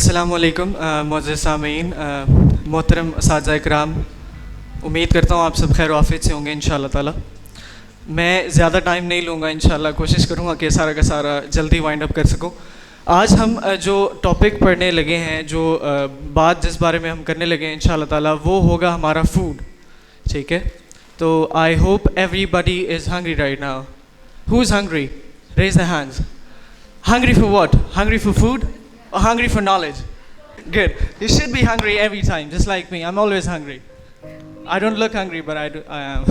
अस्सलामुअलैकुम मुअज़्ज़िज़ सामीन, मोहतरम असातिज़ा इकराम, उम्मीद करता हूँ आप सब खैर आफियत से होंगे इंशाअल्लाह ताला। मैं ज़्यादा टाइम नहीं लूँगा, इंशाअल्लाह कोशिश करूँगा कि सारा का सारा जल्दी वाइंड अप कर सकूँ। आज हम जो टॉपिक पढ़ने लगे हैं, जो बात जिस बारे में हम करने लगे हैं इंशाअल्लाह ताला, वो होगा हमारा फूड। ठीक है, तो I hope everybody is hungry right now. Who is hungry? Raise the hands. Hungry for what? Hungry for food or hungry for knowledge? Good. You should be hungry every time, just like me. I'm always hungry. I don't look hungry, but I am.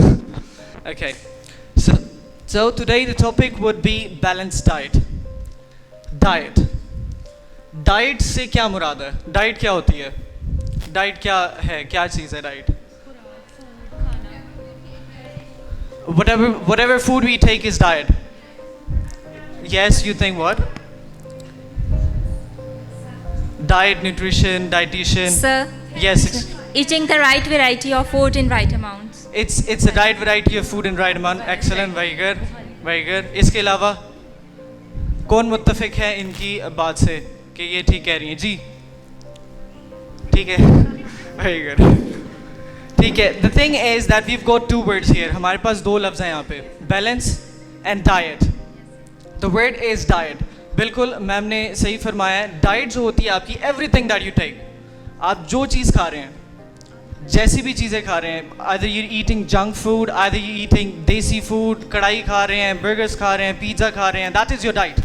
Okay. So today the topic would be balanced diet. Diet. Diet से क्या मुराद है? Diet क्या होती है? Diet क्या है? क्या चीज़ है diet? Whatever food we take is diet. Yes, you think what? Diet, nutrition, dietitian. Sir, Yes, eating the right variety of food in right amounts. it's a right variety of food in right amount. Excellent, very good, very good. इसके अलावा कौन मुत्तफिक है इनकी बात से कि ये ठीक कह रही हैं? जी, ठीक है, very good. ठीक है. The thing is that we've got two words here. हमारे पास दो लफ्ज़ हैं यहाँ पे, balance and diet. The word is diet. बिल्कुल मैम ने सही फरमाया है. डाइट जो होती है आपकी, एवरीथिंग दैट यू टेक, आप जो चीज़ खा रहे हैं, जैसी भी चीज़ें खा रहे हैं, either you eating junk food, either you eating देसी फूड, कढ़ाई खा रहे हैं, बर्गर्स खा रहे हैं, पिज़्ज़ा खा रहे हैं, that is your diet.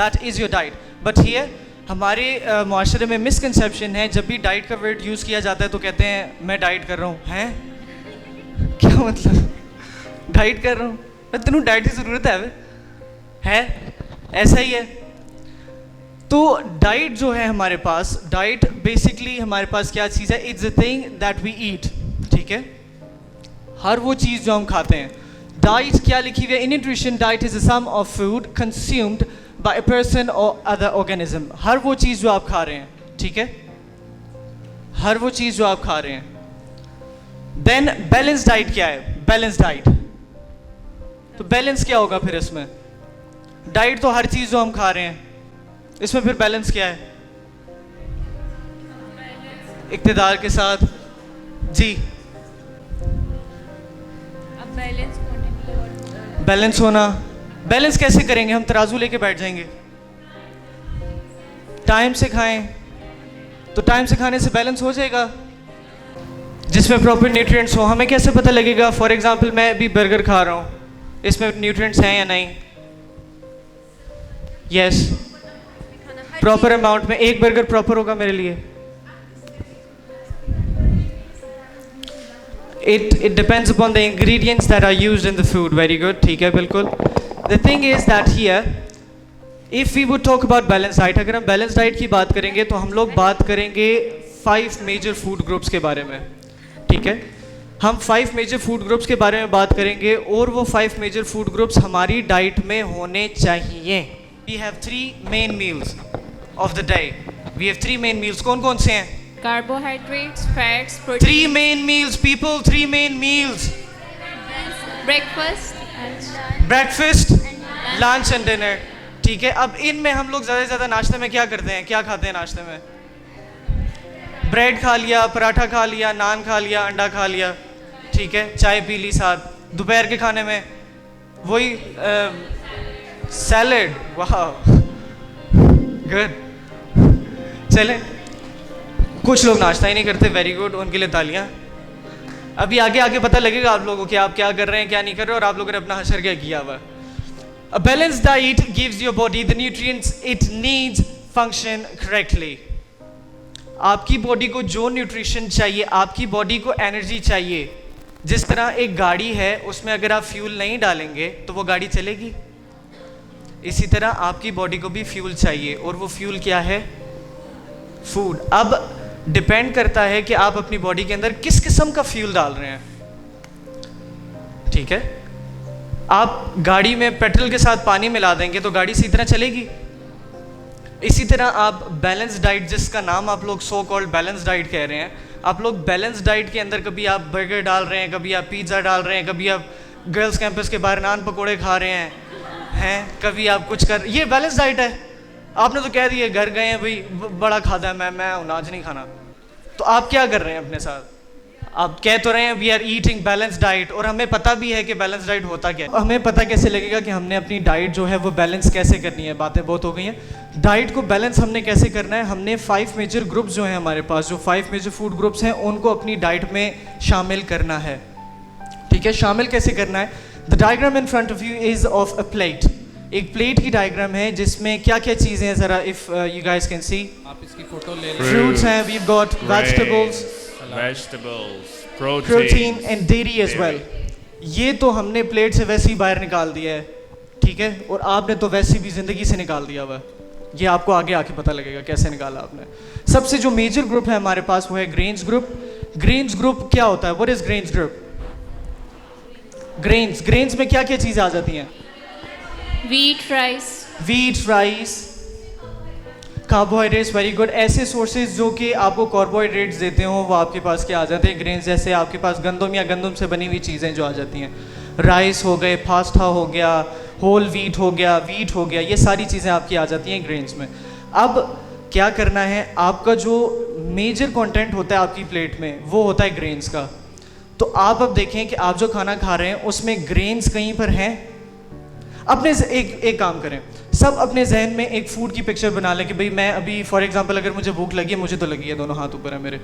That is your diet. But here हमारे माशरे में मिसकंसेप्शन है, जब भी डाइट का वर्ड यूज़ किया जाता है तो कहते हैं मैं डाइट कर रहा हूँ. हैं क्या मतलब? डाइट कर रहा हूँ? तेनू डाइट की ज़रूरत है? ऐसा ही है. तो डाइट जो है हमारे पास, डाइट बेसिकली हमारे पास क्या चीज़ है? It's a thing that we eat. ठीक है, हर वो चीज़ जो हम खाते हैं. डाइट क्या लिखी हुई है? In nutrition diet is a sum of food consumed by a person और अदर ऑर्गेनिज्म. हर वो चीज़ जो आप खा रहे हैं, ठीक है, हर वो चीज़ जो आप खा रहे हैं. देन बैलेंस डाइट क्या है? बैलेंस डाइट, तो बैलेंस क्या होगा फिर इसमें? डाइट तो हर चीज़ जो हम खा रहे हैं, इसमें फिर बैलेंस क्या है? इक्तिदार के साथ. जी, अब बैलेंस बैलेंस होना. बैलेंस कैसे करेंगे? हम तराजू लेके बैठ जाएंगे? टाइम से खाएं तो टाइम से खाने से बैलेंस हो जाएगा, जिसमें प्रॉपर न्यूट्रिएंट्स हो. हमें कैसे पता लगेगा? फॉर एग्जांपल मैं अभी बर्गर खा रहा हूँ, इसमें न्यूट्रिएंट्स हैं या नहीं? यस, प्रॉपर अमाउंट में. एक बर्गर प्रॉपर होगा मेरे लिए? It depends upon the ingredients that are used in the food. Very good. ठीक है, बिल्कुल. The thing is that here, if we would talk about balanced diet, अगर हम balanced diet की बात करेंगे तो हम लोग बात करेंगे 5 major food groups के बारे में. ठीक है, हम 5 major food groups के बारे में बात करेंगे, और वो 5 major food groups हमारी डाइट में होने चाहिए. We have 3 main meals of the day. We have 3 main meals. कौन कौन से हैं? carbohydrates, fats, protein. 3 main meals, people. 3 main meals. Breakfast. Breakfast, lunch and dinner. ठीक है, अब इनमें हम लोग ज़्यादा से ज़्यादा नाश्ते में क्या करते हैं? क्या खाते हैं नाश्ते में? ब्रेड खा लिया, पराठा खा लिया, नान खा लिया, अंडा खा लिया. ठीक है, चाय पी ली साथ. दोपहर के खाने में वही सैलड. वाह, गुड. चलें, कुछ लोग नाश्ता ही नहीं करते. वेरी गुड, उनके लिए तालियां. अभी आगे आगे पता लगेगा आप लोगों को कि आप क्या कर रहे हैं, क्या नहीं कर रहे, और आप लोगों ने अपना हशर क्या किया हुआ. A balanced diet gives your body the nutrients it needs function correctly. आपकी बॉडी को जो न्यूट्रिशन चाहिए, आपकी बॉडी को एनर्जी चाहिए. जिस तरह एक गाड़ी है, उसमें अगर आप फ्यूल नहीं डालेंगे तो वो गाड़ी चलेगी. इसी तरह आपकी बॉडी को भी फ्यूल चाहिए, और वो फ्यूल क्या है? फूड. अब डिपेंड करता है कि आप अपनी बॉडी के अंदर किस किस्म का फ्यूल डाल रहे हैं. ठीक है, आप गाड़ी में पेट्रोल के साथ पानी मिला देंगे तो गाड़ी इसी तरह चलेगी. इसी तरह आप बैलेंस डाइट, जिसका नाम आप लोग सो कॉल्ड बैलेंस डाइट कह रहे हैं, आप लोग बैलेंस डाइट के अंदर कभी आप बर्गर डाल रहे हैं, कभी आप पिज़्ज़ा डाल रहे हैं, कभी आप गर्ल्स कैंपस के बाहर नान पकोड़े खा रहे हैं, कभी आप कुछ कर, ये बैलेंस डाइट है. आपने तो कह दिया घर गए हैं भाई बड़ा खादा है, मैं हूं, आज नहीं खाना। तो आप क्या कर रहे हैं अपने साथ? आप कह तो रहे हैं we are eating balance diet, और हमें पता भी है कि बैलेंस डाइट होता क्या है। हमें पता कैसे लगेगा कि हमने अपनी डाइट जो है वो बैलेंस कैसे करनी है? बातें बहुत हो गई हैं। डाइट को बैलेंस हमने कैसे करना है? हमने 5 मेजर ग्रुप्स जो हैं हमारे पास, जो 5 मेजर फूड ग्रुप्स हैं, उनको अपनी डाइट में शामिल करना है। ठीक है, शामिल कैसे करना है? The diagram in front of you is of a plate. एक प्लेट की डायग्राम है जिसमें क्या क्या चीज़ें हैं, ज़रा if you guys can see. आप इसकी फोटो ले लें। फ्रूट्स हैं, we got vegetables, protein and dairy as well. ये तो हमने प्लेट से वैसे ही बाहर निकाल दिया है, ठीक है, और आपने तो वैसे भी ज़िंदगी से निकाल दिया हुआ है। ये आपको आगे आके पता लगेगा कैसे निकाला आपने। सबसे जो मेजर ग्रुप है हमारे पास वो है ग्रेन्स ग्रुप। ग्रेन्स ग्रुप क्या होता है? What is grains group? Grains में क्या क्या चीज़ें आ जाती हैं? Wheat, rice. Wheat, rice, carbohydrates, very good. ऐसे सोर्सेज जो कि आपको कार्बोहाइड्रेट्स देते हो वो आपके पास क्या आ जाते हैं? ग्रेन्स। जैसे आपके पास गंदम या गंदम से बनी हुई चीज़ें जो आ जाती हैं, राइस हो गए, पास्ता हो गया, होल व्हीट हो गया, ये सारी चीज़ें आपकी आ जाती हैं ग्रेन्स में। अब क्या करना है? आपका जो मेजर कंटेंट होता है आपकी प्लेट में वो होता है ग्रेन्स का। तो आप अब देखें कि आप जो खाना खा रहे हैं उसमें ग्रेन्स कहीं पर हैं? अपने एक काम करें, सब अपने जहन में एक फूड की पिक्चर बना लें कि भाई मैं अभी फॉर एग्जांपल अगर मुझे भूख लगी है, मुझे तो लगी है, दोनों हाथ ऊपर है मेरे,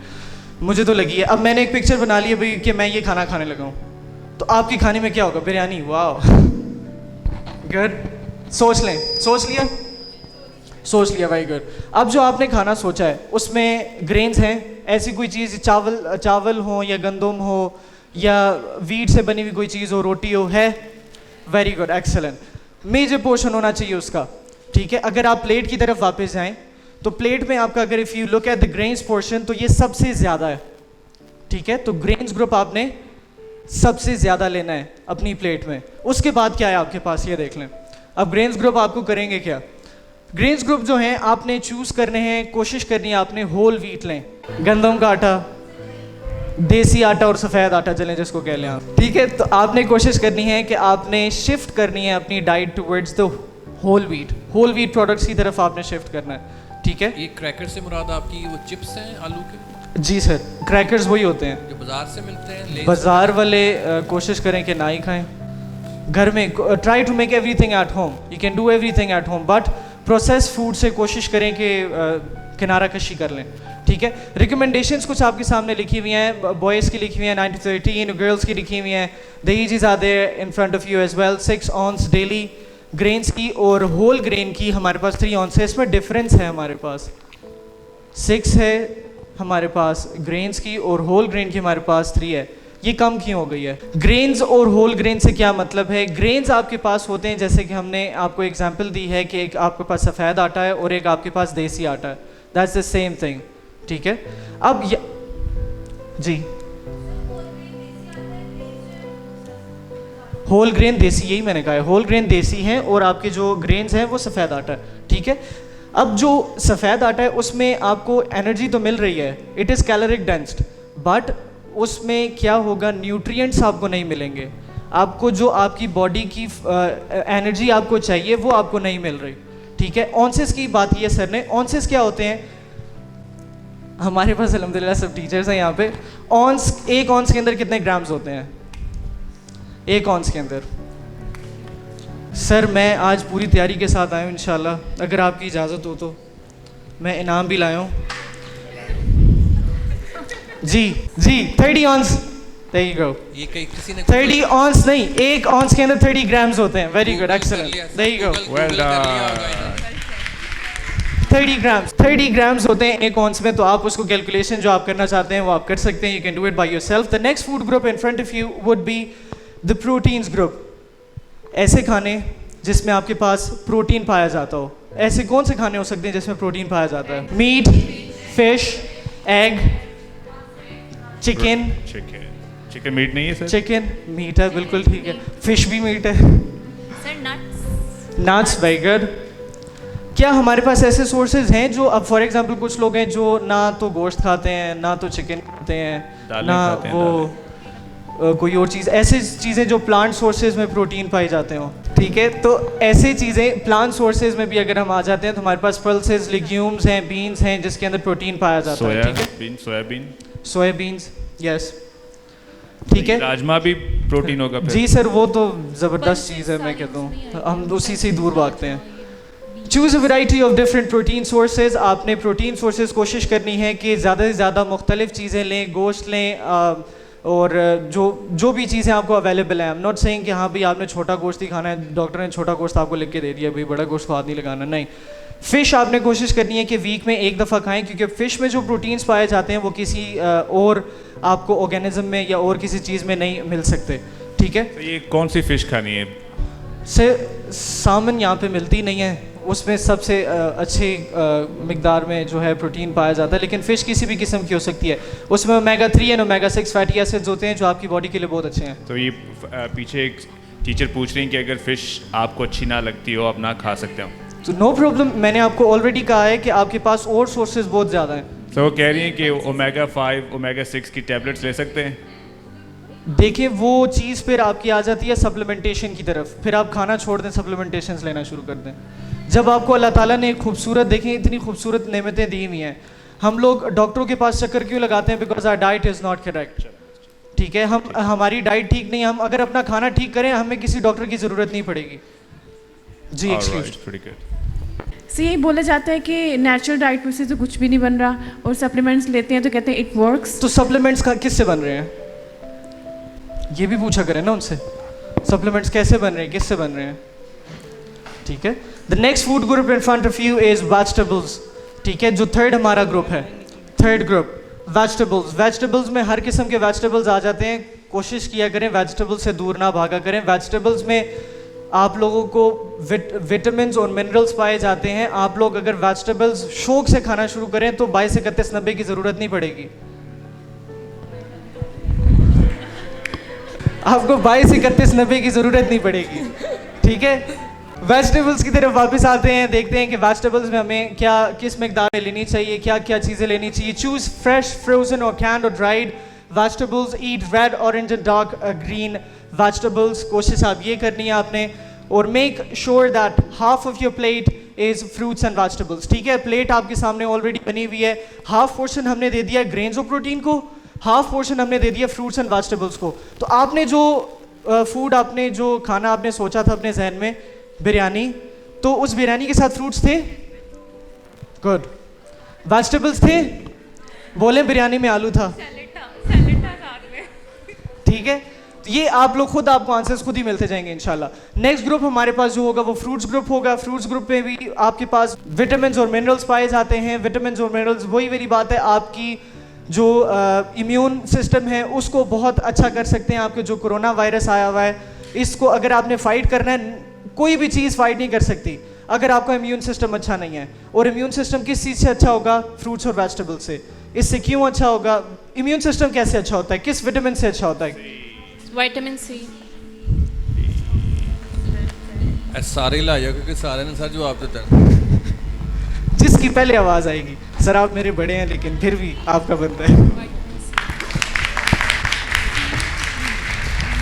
मुझे तो लगी है। अब मैंने एक पिक्चर बना ली है भाई कि मैं ये खाना खाने लगा हूँ, तो आपके खाने में क्या होगा? बिरयानी। वाह, गुड। सोच लिया भाई, गुड। अब जो आपने खाना सोचा है उसमें ग्रेन्स हैं, ऐसी कोई चीज़, चावल हो या गंदम हो या वीट से बनी हुई कोई चीज़ हो, रोटी हो, है? Very good, excellent. Major portion होना चाहिए उसका, ठीक है। अगर आप प्लेट की तरफ वापस जाएं तो प्लेट में आपका अगर if you look at the grains portion तो ये सबसे ज़्यादा है, ठीक है। तो ग्रेन्स ग्रुप आपने सबसे ज़्यादा लेना है अपनी प्लेट में। उसके बाद क्या है आपके पास, ये देख लें। अब ग्रेन्स ग्रुप आपको करेंगे क्या? ग्रेन्स ग्रुप जो हैं आपने चूज़ करने हैं, कोशिश करनी है आपने होल व्हीट लें, गंदम का आटा, देसी आटा और सफ़ेद आटा चलें जिसको कह लें आप, ठीक है। तो आपने कोशिश करनी है कि आपने शिफ्ट करनी है अपनी diet towards the whole wheat products की तरफ आपने शिफ्ट करना है, ठीक है। ये क्रैकर से मुराद आपकी वो चिप्स हैं आलू के? जी सर, क्रैकर्स वही होते हैं जो बाजार से मिलते हैं। बाजार वाले कोशिश करें कि ना ही खाएं। घर में try to make everything at home, you can do everything at home, but process food से कोशिश करें कि किनारा कशी कर लें, ठीक है। रिकमेंडेशंस कुछ आपके सामने लिखी हुई हैं, बॉयज़ की लिखी हुई हैं 9 to 13, गर्ल्स की लिखी हुई हैं, the ages are there in front of you as well. 6 ounce daily grains की और होल ग्रेन की हमारे पास 3 ऑन्स है। इसमें डिफरेंस है, हमारे पास 6 है हमारे पास ग्रेन्स की और होल ग्रेन की हमारे पास 3 है। ये कम क्यों हो गई है? ग्रेन्स और होल ग्रेन से क्या मतलब है? ग्रेन्स आपके पास होते हैं, जैसे कि हमने आपको एग्जांपल दी है कि एक आपके पास सफ़ेद आटा है और एक आपके पास देसी आटा है, दैट्स द सेम थिंग, ठीक है। अब जी, होल ग्रेन देसी, यही मैंने कहा है, होल ग्रेन देसी हैं और आपके जो ग्रेन्स हैं वो सफ़ेद आटा है, ठीक है। अब जो सफ़ेद आटा है उसमें आपको एनर्जी तो मिल रही है, it is caloric densed, but उसमें क्या होगा, न्यूट्रिएंट्स आपको नहीं मिलेंगे। आपको जो आपकी बॉडी की एनर्जी आपको चाहिए वो आपको नहीं मिल रही, ठीक है। ऑन्सेस की बात की है सर ने। ऑन्सेस क्या होते हैं? हमारे पास अल्हम्दुलिल्लाह सब टीचर्स हैं यहाँ पे। ऑन्स, एक ऑन्स के अंदर कितने ग्राम्स होते हैं? एक ऑन्स के अंदर? सर मैं आज पूरी तैयारी के साथ आया हूँ इंशाल्लाह, अगर आपकी इजाज़त हो तो मैं इनाम भी लाया हूँ। जी 30 ऑन्स, there you go। ये कहीं किसी ने 30 ऑन्स नहीं, एक ऑन्स के अंदर 30 ग्राम्स होते हैं। Very good, excellent, there you go। Well done. 30 grams होते हैं एक ऑन्स में, तो आप उसको कैलकुलेशन जो आप करना चाहते हैं वो आप कर सकते हैं। You can do it by yourself. The next food group in front of you would be the proteins group. ऐसे खाने जिसमें आपके पास प्रोटीन पाया जाता हो। ऐसे कौन से खाने हो सकते हैं जिसमें प्रोटीन पाया जाता है? Meat, fish, egg, chicken meat नहीं है सर? चिकन मीट है, बिल्कुल ठीक है। फिश भी मीट है। Sir, nuts. Nuts, very good. क्या हमारे पास ऐसे सोर्सेज हैं जो, अब फॉर एग्जांपल कुछ लोग हैं जो ना तो गोश्त खाते हैं, ना तो चिकन खाते हैं, दालें ना खाते हैं, वो कोई और चीज़, ऐसी चीज़ें जो प्लांट सोर्सेज में प्रोटीन पाए जाते हो, ठीक है। तो ऐसी चीज़ें प्लांट सोर्सेज में भी अगर हम आ जाते हैं तो हमारे पास पल्सेस, लेग्यूम्स हैं, बीन्स हैं जिसके अंदर प्रोटीन पाया जाता है, ठीक है। सोयाबीन, सोयाबीन्स, यस, ठीक है। राजमा भी प्रोटीन होगा फिर? जी सर, वो तो ज़बरदस्त चीज़ है, मैं कहता हूँ हम उसी से ही दूर भागते हैं। Choose a variety of different protein sources. आपने प्रोटीन सोर्सेज कोशिश करनी है कि ज़्यादा से ज़्यादा मुख्तलिफ चीज़ें लें, गोश्त लें, और जो भी चीज़ें आपको अवेलेबल हैं। आई एम नॉट सेइंग कि हाँ भाई आपने छोटा गोश्त ही खाना है, डॉक्टर ने छोटा गोश्त आपको लिख के दे दिया, भाई बड़ा गोश्त हाथ नहीं लगाना, नहीं। फ़िश आपने कोशिश करनी है कि वीक में एक दफ़ा खाएं, क्योंकि फ़िश में जो प्रोटीन्स पाए जाते हैं वो किसी और आपको ऑर्गेनिज्म में या और किसी चीज़ में नहीं मिल सकते, ठीक है। तो ये कौन सी फ़िश खानी है? से सामन यहाँ पे मिलती नहीं है, उसमें सबसे अच्छी मिकदार में जो है प्रोटीन पाया जाता है, लेकिन फ़िश किसी भी किस्म की हो सकती है, उसमें omega 3 and omega 6 fatty acids होते हैं जो आपकी बॉडी के लिए बहुत अच्छे हैं। तो ये पीछे एक टीचर पूछ रही हैं कि अगर फ़िश आपको अच्छी ना लगती हो, आप ना खा सकते हो, तो नो प्रॉब्लम, मैंने आपको ऑलरेडी कहा है कि आपके पास और सोर्सेज बहुत ज़्यादा हैं। तो वो कह रही हैं कि ओमेगा 5, ओमेगा 6 की टैबलेट्स ले सकते हैं? देखिए वो चीज़ फिर आपकी आ जाती है सप्लीमेंटेशन की तरफ, फिर आप खाना छोड़ दें, सप्लीमेंटेशंस लेना शुरू कर दें। जब आपको अल्लाह ताला ने खूबसूरत, देखें इतनी खूबसूरत नेमतें दी हुई हैं, हम लोग डॉक्टरों के पास चक्कर क्यों लगाते हैं? Because our diet is not correct, ठीक है। हमारी डाइट ठीक नहीं है, हम अगर अपना खाना ठीक करें हमें किसी डॉक्टर की ज़रूरत नहीं पड़ेगी। जी, एक्सक्यूज। सो यही बोला जाता है कि नेचुरल डाइट में से तो कुछ भी नहीं बन रहा और सप्लीमेंट्स लेते हैं तो कहते हैं इट वर्क्स। तो सप्लीमेंट्स का किससे बन रहे हैं ये भी पूछा करें ना उनसे, सप्लीमेंट्स कैसे बन रहे हैं, किससे बन रहे हैं, ठीक है। The next food group in front of you is vegetables, ठीक है। जो थर्ड हमारा ग्रुप है, थर्ड ग्रुप वेजिटेबल्स। वेजिटेबल्स में हर किस्म के वेजिटेबल्स आ जाते हैं, कोशिश किया करें वेजिटेबल्स से दूर ना भागा करें। वेजिटेबल्स में आप लोगों को विटामिन और मिनरल्स पाए जाते हैं। आप लोग अगर वेजिटेबल्स शौक से खाना शुरू करें तो 22-31-90 की ज़रूरत नहीं पड़ेगी, आपको 22-31-90 की ज़रूरत नहीं पड़ेगी, ठीक है। वेजिटेबल्स की तरफ वापस आते हैं, देखते हैं कि वेजिटेबल्स में हमें क्या किस मिकदार में लेनी चाहिए, क्या क्या चीज़ें लेनी चाहिए। चूज़ फ्रेश, फ्रोजन और कैंड और dried vegetables. Eat red, orange and dark green vegetables. कोशिश आप ये करनी है आपने, और make sure that half of your plate is fruits and vegetables, ठीक है। प्लेट आपके सामने ऑलरेडी बनी हुई है, हाफ पोर्शन हमने दे दिया ग्रेन्स ऑफ प्रोटीन को, हाफ पोर्शन हमने दे दिया फ्रूट्स एंड वेजिटेबल्स को। तो आपने जो फूड, आपने जो खाना आपने सोचा था अपने जहन में, बिरयानी, तो उस बिरयानी के साथ फ्रूट्स थे, गुड। वेजिटेबल्स थे, बोले बिरयानी में आलू था, ठीक है। तो ये आप लोग खुद, आपको आंसर्स खुद ही मिलते जाएंगे इंशाल्लाह। नेक्स्ट ग्रुप हमारे पास जो होगा वो फ्रूट्स ग्रुप होगा। फ्रूट्स ग्रुप में भी आपके पास विटामिन और मिनरल्स पाए जाते हैं। विटामिन और मिनरल्स, वही मेरी बात है, आपकी जो इम्यून सिस्टम है उसको बहुत अच्छा कर सकते हैं। आपके जो कोरोना वायरस आया हुआ है, इसको अगर आपने फाइट करना है, कोई भी चीज़ फाइट नहीं कर सकती अगर आपका इम्यून सिस्टम अच्छा नहीं है। और इम्यून सिस्टम किस चीज़ से अच्छा होगा? फ्रूट्स और वेजिटेबल से। इससे क्यों अच्छा होगा? इम्यून सिस्टम कैसे अच्छा होता है, किस विटामिन से अच्छा होता है? Vitamin C. सारे लाया क्योंकि सारे ने सर जवाब देते हैं। जिसकी पहले आवाज़ आएगी। सर आप मेरे बड़े हैं लेकिन फिर भी आपका बनता है,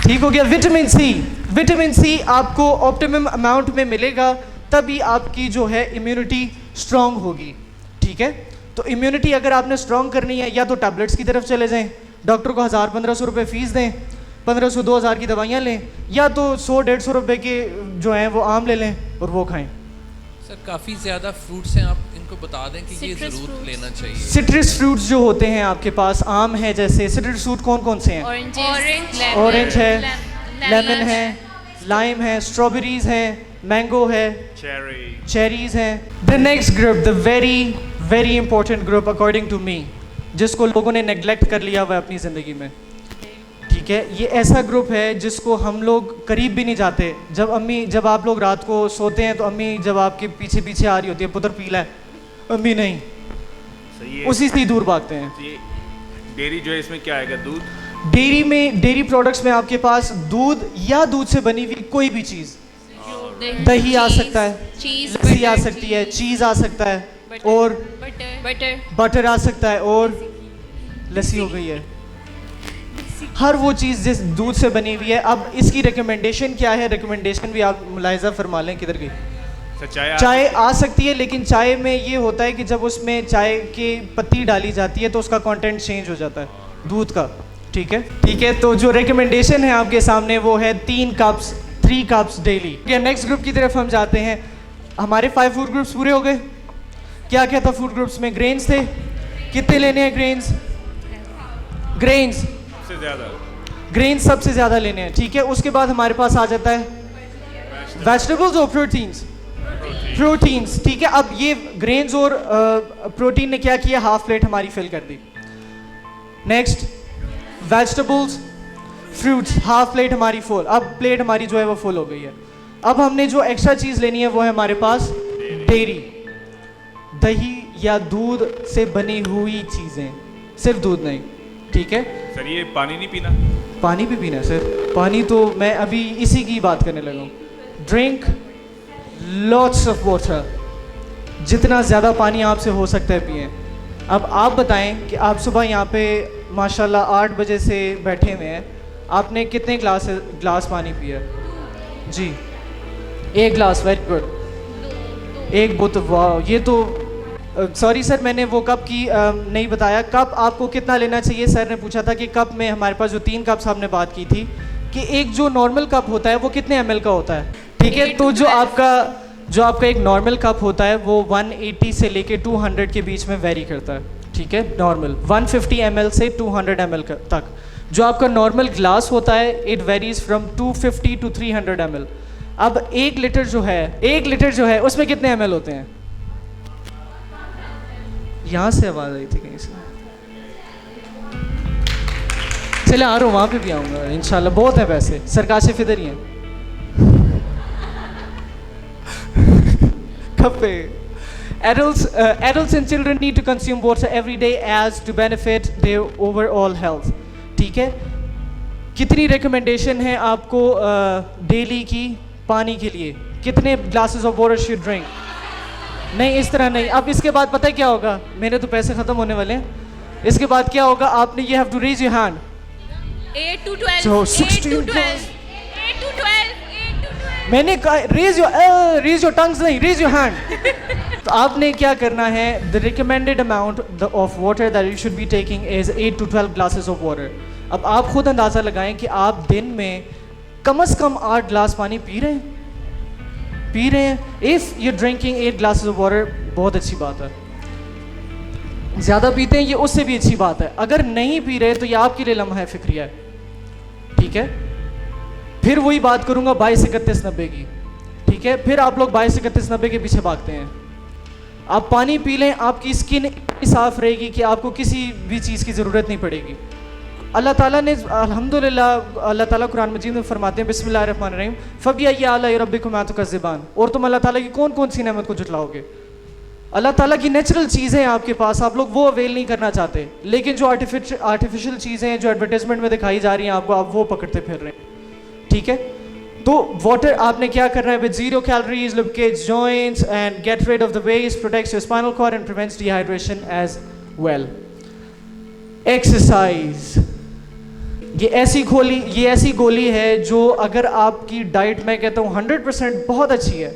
ठीक हो गया। विटामिन सी, विटामिन सी आपको ऑप्टिमम अमाउंट में मिलेगा, तभी आपकी जो है इम्यूनिटी स्ट्रांग होगी, ठीक है। तो इम्यूनिटी अगर आपने स्ट्रांग करनी है, या तो टैबलेट्स की तरफ चले जाएं, डॉक्टर को 1000-1500 रुपये फ़ीस दें, 1500-2000 की दवाइयाँ लें, या तो 100-150 रुपये के जो हैं वो आम ले लें और वो खाएं। सर काफ़ी ज़्यादा फ्रूट्स हैं, आप इनको बता दें कि ये Citrus ज़रूर fruits. लेना चाहिए। सिट्रस फ्रूट्स जो होते हैं आपके पास, आम है जैसे, सिट्रस फ्रूट कौन कौन से हैं? ऑरेंज है, लेमन है, लाइम है, स्ट्रॉबेरीज है, मैंगो है, चेरीज हैं। The next group, the very very important group according to me, जिसको लोगों ने नेग्लेक्ट कर लिया हुआ है अपनी ज़िंदगी में, ठीक है। ये ऐसा ग्रुप है जिसको हम लोग करीब भी नहीं जाते। जब आप लोग रात को सोते हैं तो अम्मी जब आपके पीछे पीछे आ रही होती है, पुत्र पीला है, अम्मी नहीं, उसी से ही दूर भागते हैं। डेयरी जो है इसमें क्या आएगा? दूध, डेयरी में, डेयरी प्रोडक्ट्स में आपके पास दूध या दूध से बनी हुई कोई भी चीज़, दही आ सकता है, लस्सी आ सकती है, चीज़ आ सकता है, और बटर बटर आ सकता है, और लस्सी हो गई है, हर वो चीज़ जिस दूध से बनी हुई है। अब इसकी रिकमेंडेशन क्या है? रिकमेंडेशन भी आप मुलाहिजा फरमा लें। किधर गई? चाय आ सकती है, लेकिन चाय में ये होता है कि जब उसमें चाय की पत्ती डाली जाती है तो उसका कंटेंट चेंज हो जाता है दूध का। ठीक है, ठीक है। तो जो रिकमेंडेशन है आपके सामने वो है 3 कप्स डेली। नेक्स्ट ग्रुप की तरफ हम जाते हैं। हमारे 5 फूड ग्रुप्स पूरे हो गए। क्या क्या था फूड ग्रुप्स में? ग्रेन्स थे। कितने लेने हैं ग्रेन्स? ग्रेन्स सबसे ज़्यादा, ग्रेन्स सबसे ज़्यादा लेने हैं। ठीक है, उसके बाद हमारे पास आ जाता है वेजिटेबल्स और प्रोटीन्स। ठीक है, अब ये ग्रेन्स और प्रोटीन ने क्या किया? हाफ प्लेट हमारी फिल कर दी। Next vegetables fruits, half plate हमारी फुल। अब प्लेट हमारी जो है वो फुल हो गई है। अब हमने जो एक्स्ट्रा चीज़ लेनी है वो है हमारे पास डेयरी, दही या दूध से बनी हुई चीज़ें, सिर्फ दूध नहीं। ठीक है सर, ये पानी नहीं पीना? पानी भी पीना है सर। पानी तो मैं अभी इसी की बात करने लगा हूँ। ड्रिंक लॉट्स ऑफ वाटर, जितना ज़्यादा पानी आपसे हो सकता है पिएं। अब आप बताएं कि आप सुबह यहाँ पे माशाल्लाह 8 बजे से बैठे हुए हैं, आपने कितने ग्लास पानी पिया? जी 1 ग्लास, वेरी गुड। 1 बोतल, वाह। ये तो सॉरी सर, मैंने वो कप की नहीं बताया। कप आपको कितना लेना चाहिए? सर ने पूछा था कि कप में हमारे पास जो 3 कप्स आपने बात की थी कि एक जो नॉर्मल कप होता है वो कितने ml का होता है? ठीक है, तो जो आपका एक नॉर्मल कप होता है वो 180 से लेके 200 के बीच में वेरी करता है। ठीक है, नॉर्मल 150 ml से 200 ml तक। जो आपका नॉर्मल ग्लास होता है it varies from 250 to 300 ml। अब 1 लीटर जो है उसमें कितने ml होते हैं? यहाँ से आवाज़ आई थी कहीं से। चले आ रहा हूँ, वहाँ पे भी आऊँगा इंशाल्लाह। बहुत है वैसे, सरकाशिफ इधर ही हैं। कब पे? Adults and children need to consume water every day as to benefit their overall health. ठीक है, कितनी रिकमेंडेशन है आपको डेली की पानी के लिए? कितने glasses of water should drink? नहीं, इस तरह नहीं। अब इसके बाद पता है क्या होगा? मेरे तो पैसे ख़त्म होने वाले हैं। इसके बाद क्या होगा? आपने you have to raise your hand. 8 to 12. So 8 16 to 12. 8 to 12. 8 to 12. मैंने कहा raise your tongues नहीं, raise your hand. तो आपने क्या करना है? The recommended amount of water that you should be taking is 8 to 12 glasses of water. अब आप खुद अंदाज़ा लगाएं कि आप दिन में कम से कम 8 ग्लास पानी पी रहे हैं। If you drinking 8 glasses of water, बहुत अच्छी बात है। ज़्यादा पीते हैं ये उससे भी अच्छी बात है। अगर नहीं पी रहे तो ये आपके लिए लम्हा फिक्रिया है। ठीक है, फिर वही बात करूंगा 22-31-90 की। ठीक है, फिर आप लोग 22-31-90 के पीछे भागते हैं। आप पानी पी लें, आपकी स्किन साफ रहेगी कि आपको किसी भी चीज़ की ज़रूरत नहीं पड़ेगी। अल्लाह ताला ने अल्हम्दुलिल्लाह, अल्लाह ताला कुरान मजीद में फरमाते हैं बिस्मिल्लाहिर्रहमानिर्रहीम फबिअय्यि आलाइ रब्बिकुमा तुकज़्ज़िबान। और तुम अल्लाह ताला की कौन कौन सी नेमत को जुटलाओगे? अल्लाह ताला की नेचुरल चीज़ें हैं आपके पास, आप लोग वो अवेल नहीं करना चाहते, लेकिन जो आर्टिफिशियल चीज़ें हैं जो एडवर्टाइजमेंट में दिखाई जा रही हैं आपको, आप वो पकड़ते फिर रहे हैं। ठीक है, तो वाटर आपने क्या करना है? With 0 calories, lubricates joints and get rid of the waste, protects your spinal cord and prevents dehydration as well. Exercise, ये ऐसी गोली है जो अगर आपकी डाइट में कहता हूँ 100% बहुत अच्छी है।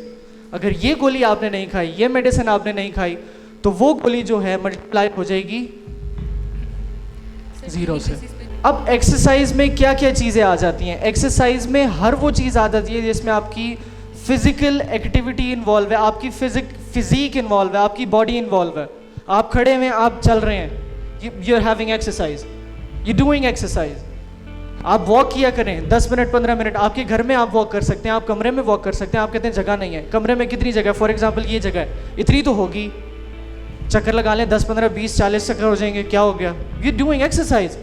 अगर ये गोली आपने नहीं खाई, ये मेडिसिन आपने नहीं खाई, तो वो गोली जो है मल्टीप्लाई हो जाएगी 0 से। अब एक्सरसाइज में क्या क्या चीज़ें आ जाती हैं? एक्सरसाइज में हर वो चीज़ आ जाती है जिसमें आपकी फिजिकल एक्टिविटी इन्वॉल्व है, आपकी फिजिक इन्वॉल्व है, आपकी बॉडी इन्वॉल्व है। आप खड़े हुए हैं, आप चल रहे हैं, you are having exercise, you doing exercise. आप वॉक किया करें 10 मिनट 15 मिनट। आपके घर में आप वॉक कर सकते हैं, आप कमरे में वॉक कर सकते हैं। आप कहते हैं जगह नहीं है, कमरे में कितनी जगह? फॉर एग्जांपल ये जगह है, इतनी तो होगी। चक्कर लगा लें 10 15 20 40 चक्कर हो जाएंगे, क्या हो गया? यू डूइंग एक्सरसाइज,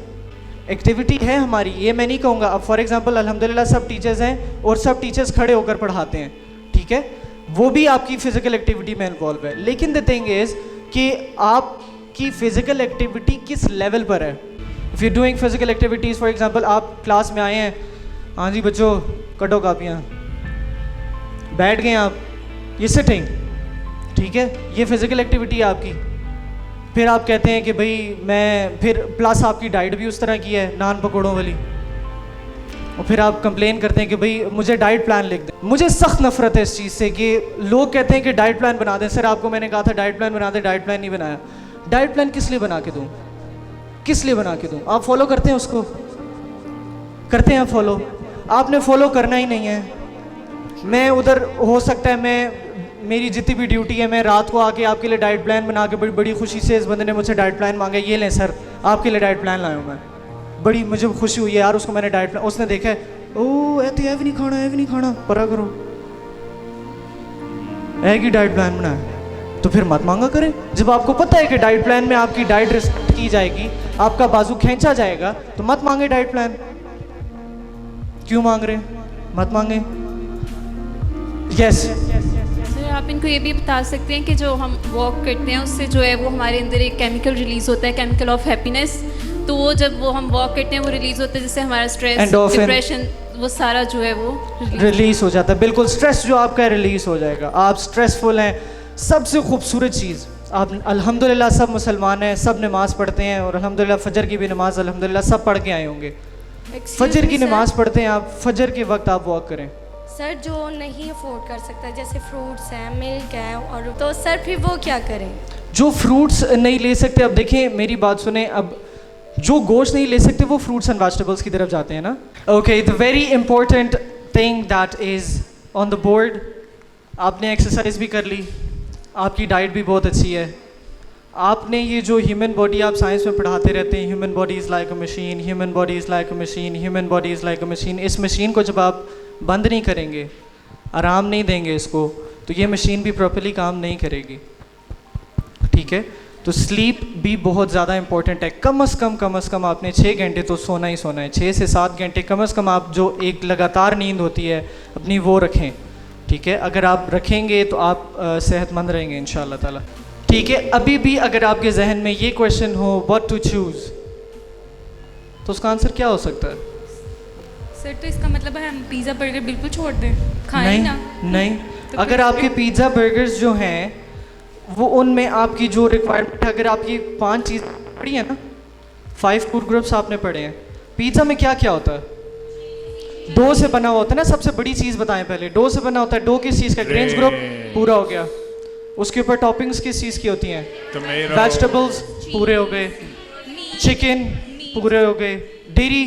एक्टिविटी है हमारी। ये मैं नहीं कहूँगा। अब फॉर एग्जांपल अल्हम्दुलिल्लाह सब टीचर्स हैं और सब टीचर्स खड़े होकर पढ़ाते हैं। ठीक है, वो भी आपकी फिजिकल एक्टिविटी में इन्वॉल्व है, लेकिन द थिंग इज कि आपकी फिजिकल एक्टिविटी किस लेवल पर है। If you doing physical activities, for example आप क्लास में आए हैं, हाँ जी बच्चों कटो कापियाँ, बैठ गए आप, ये सिटिंग। ठीक है, ये फिजिकल एक्टिविटी है आपकी। फिर आप कहते हैं कि भाई मैं फिर प्लस आपकी डाइट भी उस तरह की है नान पकौड़ों वाली, और फिर आप कंप्लेन करते हैं कि भाई मुझे डाइट प्लान लिख दें। मुझे सख्त नफरत है इस चीज़ से कि लोग कहते हैं कि डाइट प्लान बना दें। सर आपको मैंने कहा था डाइट प्लान बना दें, डाइट प्लान नहीं बनाया। डाइट प्लान किस लिए बना के दूँ, किस लिए बना के दूँ? आप फॉलो करते हैं उसको, करते हैं आप फॉलो? आपने फॉलो करना ही नहीं है। मैं उधर हो सकता है मेरी जितनी भी ड्यूटी है, मैं रात को आके आपके लिए डाइट प्लान बना के बड़ी बड़ी खुशी से, इस बंदे ने मुझसे डाइट प्लान मांगा, ये लें सर आपके लिए डाइट प्लान लाया हूँ मैं, बड़ी मुझे खुशी हुई है यार, उसको मैंने डाइट प्लान, उसने देखा है ओ ऐ भी नहीं खाना, ऐ भी नहीं खाना, परा करो, ऐ की डाइट प्लान बनाया, तो फिर मत मांगा करें। जब आपको पता है कि डाइट प्लान में आपकी डाइट रिस्ट्रिक्ट की जाएगी, आपका बाजू खींचा जाएगा, तो मत मांगे डाइट प्लान। क्यों मांग रहे हैं? मत मांगे। यस सर आप इनको ये भी बता सकते हैं कि जो हम वॉक करते हैं उससे जो है वो हमारे अंदर एक केमिकल रिलीज होता है, केमिकल ऑफ हैप्पीनेस, तो वो जब वो हम वॉक करते हैं वो रिलीज होता है, जिससे हमारा स्ट्रेस, Endorphin. डिप्रेशन, वो सारा जो है वो रिलीज हो जाता है। बिल्कुल, स्ट्रेस जो आपका रिलीज हो जाएगा। आप स्ट्रेसफुल हैं। सबसे खूबसूरत चीज़, आप अल्हम्दुलिल्लाह सब मुसलमान हैं, सब नमाज़ पढ़ते हैं, और अल्हम्दुलिल्लाह फजर की भी नमाज़ अल्हम्दुलिल्लाह सब पढ़ के आए होंगे। फजर की नमाज़ पढ़ते हैं आप, फजर के वक्त आप वॉक करें। सर जो नहीं अफोर्ड कर सकता, जैसे फ्रूट्स हैं, मिल्क है, और तो सर फिर वो क्या करें? जो फ्रूट्स नहीं ले सकते, अब देखिए मेरी बात सुने, अब जो गोश्त नहीं ले सकते वो फ्रूट्स एंड वेजिटेबल्स की तरफ जाते हैं ना। Okay, the very important thing that is on the board, आपने एक्सरसाइज भी कर ली, आपकी डाइट भी बहुत अच्छी है, आपने ये जो ह्यूमन बॉडी आप साइंस में पढ़ाते रहते हैं, human body is like a machine, human body is like a machine, human body is like a machine, इस मशीन को जब आप बंद नहीं करेंगे, आराम नहीं देंगे इसको, तो ये मशीन भी प्रॉपर्ली काम नहीं करेगी। ठीक है, तो स्लीप भी बहुत ज़्यादा इंपॉर्टेंट है। कम से कम आपने 6 घंटे तो सोना ही सोना है, 6 से 7 घंटे कम से कम आप जो एक लगातार नींद होती है अपनी वो रखें। ठीक है, अगर आप रखेंगे तो आप सेहतमंद रहेंगे इंशाअल्लाह ताला। ठीक है, अभी भी अगर आपके जहन में ये क्वेश्चन हो व्हाट टू चूज़, तो उसका आंसर क्या हो सकता है? सर तो इसका मतलब है हम पिज़्ज़ा बर्गर बिल्कुल छोड़ दें, खाएं ना? नहीं, तो अगर आपके पिज़्ज़ा बर्गर्स जो हैं वो उनमें आपकी जो रिक्वायरमेंट, अगर आपकी 5 चीज़ पढ़ी है ना, 5 फूड ग्रुप्स आपने पढ़े हैं, पिज़्ज़ा में क्या क्या होता है? डो से बना हुआ होता है ना, सबसे बड़ी चीज़ बताएं पहले, डो से बना होता है। डो किस चीज़ का? ग्रेन्स ग्रुप पूरा हो गया, उसके ऊपर टॉपिंग्स किस चीज़ की होती हैं? वेजिटेबल्स पूरे हो गए, चिकन पूरे हो गए, डेयरी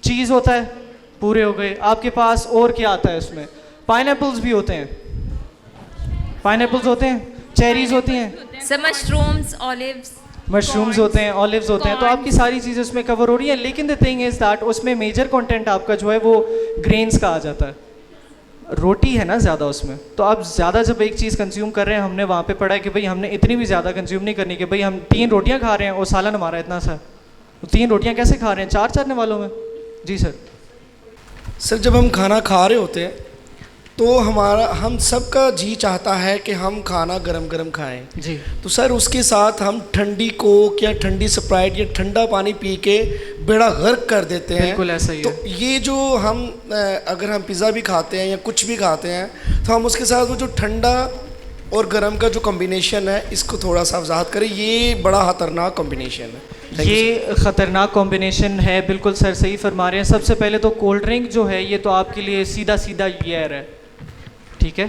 चीज़ होता है पूरे हो गए। आपके पास और क्या आता है इसमें? पाइनएप्पल्स भी होते हैं, पाइनएप्पल्स होते हैं, चेरीज होती हैं, सर मशरूम्स, ऑलिव्स, मशरूम्स होते हैं, ऑलिव्स होते हैं, तो आपकी सारी चीज़ें उसमें कवर हो रही हैं। लेकिन द थिंग इज़ दैट उसमें मेजर कंटेंट आपका जो है वो ग्रेन्स का आ जाता है, रोटी है ना ज़्यादा उसमें। तो आप ज़्यादा जब एक चीज़ कंज्यूम कर रहे हैं, हमने वहाँ पे पढ़ा है कि भाई हमने इतनी भी ज़्यादा कंज्यूम नहीं करनी कि भाई हम 3 रोटियाँ खा रहे हैं और सालन हमारा इतना सा, तो 3 रोटियाँ कैसे खा रहे हैं 4 चारने वालों में? जी सर। सर जब हम खाना खा रहे होते हैं तो हम सबका जी चाहता है कि हम खाना गरम गरम खाएं। जी। तो सर उसके साथ हम ठंडी कोक या ठंडी स्प्राइट या ठंडा पानी पी के बेड़ा गर्क कर देते हैं। बिल्कुल ऐसा ही है। तो ये जो हम अगर हम पिज़्ज़ा भी खाते हैं या कुछ भी खाते हैं तो हम उसके साथ वो जो ठंडा और गर्म का जो कॉम्बिनेशन है, इसको थोड़ा सा वजाहत करें। ये बड़ा ख़तरनाक कॉम्बिनेशन है। ये ख़तरनाक कॉम्बिनेशन है, बिल्कुल सर सही फरमा रहे हैं। सबसे पहले तो कोल्ड ड्रिंक जो है ये तो आपके लिए सीधा सीधा ईयर है, ठीक है,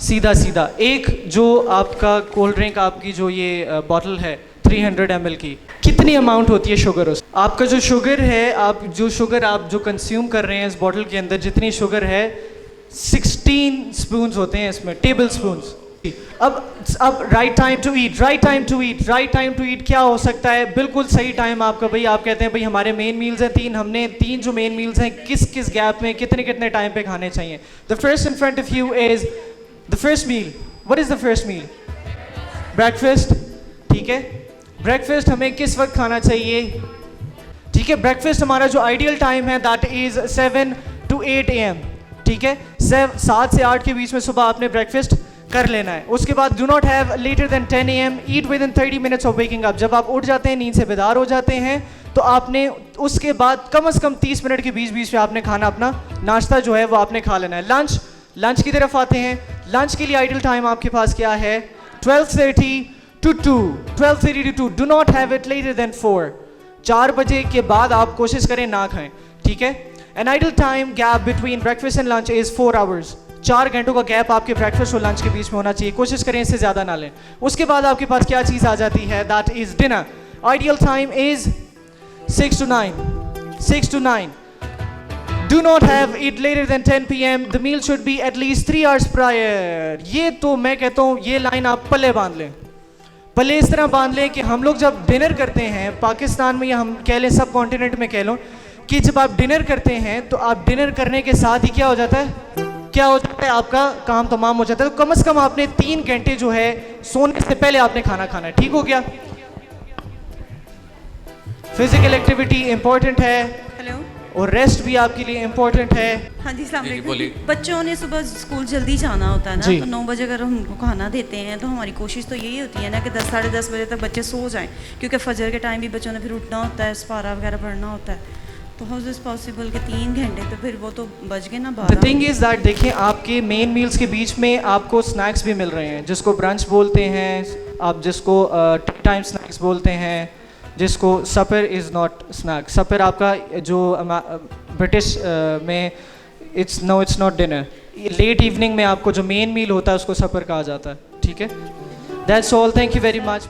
सीधा सीधा। एक जो आपका कोल्ड ड्रिंक आपकी जो ये बॉटल है 300 ml की, कितनी अमाउंट होती है शुगर उस? आपका जो शुगर है, आप जो कंज्यूम कर रहे हैं इस बॉटल के अंदर, जितनी शुगर है 16 स्पून्स होते हैं इसमें, टेबल स्पून्स। अब right time to eat, right time to eat, right time to eat क्या हो सकता है? बिल्कुल सही टाइम आपका, भाई आप कहते हैं भाई हमारे मेन मील्स हैं 3, हमने 3 जो मेन मील्स हैं किस किस गैप में कितने कितने टाइम पे खाने चाहिए। The first in front of you is the first meal. What is the first meal? Breakfast, ठीक है। ब्रेकफास्ट हमें किस वक्त खाना चाहिए? ठीक है, ब्रेकफास्ट हमारा जो आइडियल टाइम है दैट इज 7 to 8 AM, ठीक है। 7 से 8 के बीच में सुबह आपने ब्रेकफास्ट कर लेना है। उसके बाद do not have later than 10 AM, eat within 30 minutes of waking up. जब आप उठ जाते हैं, नींद से बेदार हो जाते हैं, तो आपने उसके बाद कम से कम 30 मिनट के बीच बीच में आपने खाना, अपना नाश्ता जो है वो आपने खा लेना है। लंच की तरफ आते हैं। लंच के लिए आइडियल टाइम आपके पास क्या है? 12:30 to 2, 12:30 to 2. Do not have it later than 4. 4 बजे के बाद आप कोशिश करें ना खाएं, ठीक है? An ideal time gap between breakfast and lunch is 4 hours. 4 घंटों का गैप आपके ब्रेकफास्ट और लंच के बीच में होना चाहिए. कोशिश करें इससे ज़्यादा ना लें. उसके बाद आपके पास क्या चीज़ आ जाती है? That is dinner. Ideal time is 6 to 9. 6 to 9. Do not have it later than 10 p.m. The meal should be at least 3 hours prior. ये तो मैं कहता हूँ ये लाइन आप पल्ले बांध लें. पल्ले इस तरह बांध लें कि हम लोग जब डिनर करते हैं पाकिस्तान में या हम कह लें सब कॉन्टिनेंट में कह लो कि जब आप डिनर करते हैं तो आप डिनर करने के साथ ही क्या हो जाता है? क्या हो जाता है? आपका काम तमाम हो जाता है. तो कम से कम आपने 3 घंटे जो है सोने से पहले आपने खाना खाना है. ठीक हो गया? फिजिकल एक्टिविटी इंपॉर्टेंट है. हेलो. और रेस्ट भी आपके लिए इम्पोर्टेंट है. हाँ जी, अस्सलाम जी, वालेकुम. बोलिए. बच्चों ने सुबह स्कूल जल्दी जाना होता है ना, जी. तो 9 बजे अगर हम उनको खाना देते हैं तो हमारी कोशिश तो यही होती है ना कि 10 साढ़े 10 बजे तक बच्चे सो जाएं, क्योंकि फजर के टाइम भी बच्चों ने फिर उठना होता है, सफारा वगैरह पढ़ना होता है. तो हाउ इज पॉसिबल कि 3 घंटे तो फिर वो तो बच गए ना 12. द थिंग इज दैट देखिए आपके मेन मील्स के बीच में आपको स्नैक्स भी मिल रहे हैं, जिसको ब्रंच बोलते हैं आप, जिसको टी टाइम स्नैक्स बोलते हैं, जिसको supper is not snack. Supper आपका जो ब्रिटिश में it's not dinner. Late evening में आपको जो मेन मील होता है उसको सपर कहा जाता है. ठीक है? That's all. Thank you very much.